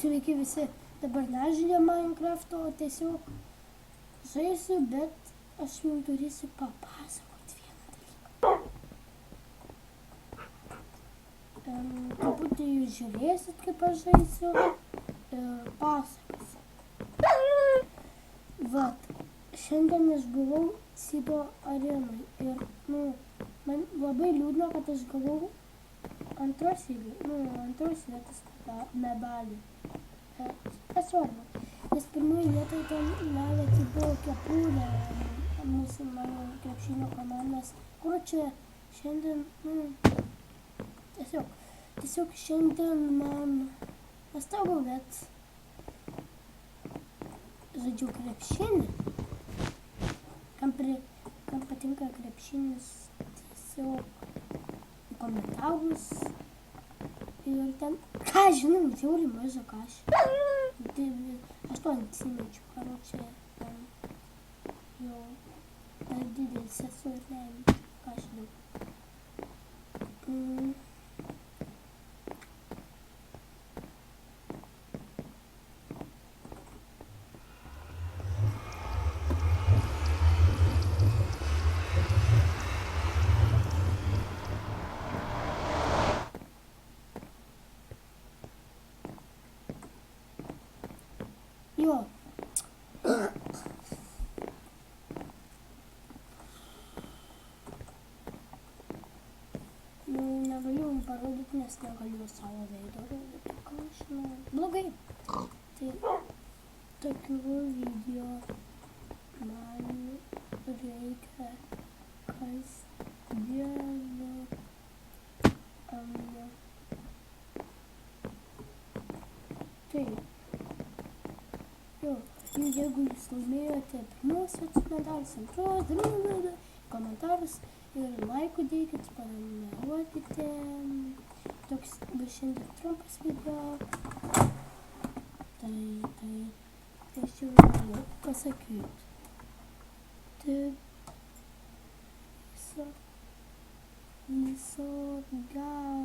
Sveiki visi, dabar nežaidžiu Minecraft'o, tiesiog žaisiu, bet aš jums turėsiu papasakoti vieną dalyką. Truputį jūs žiūrėsit, kaip aš žaisiu ir pasakosiu. Vat, šiandien aš buvau Sibo arenai ir, man labai liūdna, kad aš gavau antros vietos medalį. Nesvarbu, nes pirmoje vietoje ten leviatį buvo kepurė mūsų mano krepšinio komandos, kur čia šiandien, tiesiog šiandien man nuostabu, bet žaidžiu krepšinį. Kam patinka krepšinis, tiesiog į komentarus. Ir ten, ką žinau, žiauriai maža kašė. Aš to neatsimečiau, karočią, jau per didelis esu ir neėmiau, ką žinau. Jo. Negaliu jums parodyti, nes negaliu savo veido rodyti, ką aš žinau. Blogai. Tai tokių video man reikia kasdienio. Taip. Jo, jeigu jūs laimėjote pirmosios medalius, antros, komentarus ir laikų dėkit, prenumeruokite. Toks bus šiandien trumpas video. Tai aš jau noriu pasakyti. Viso gero.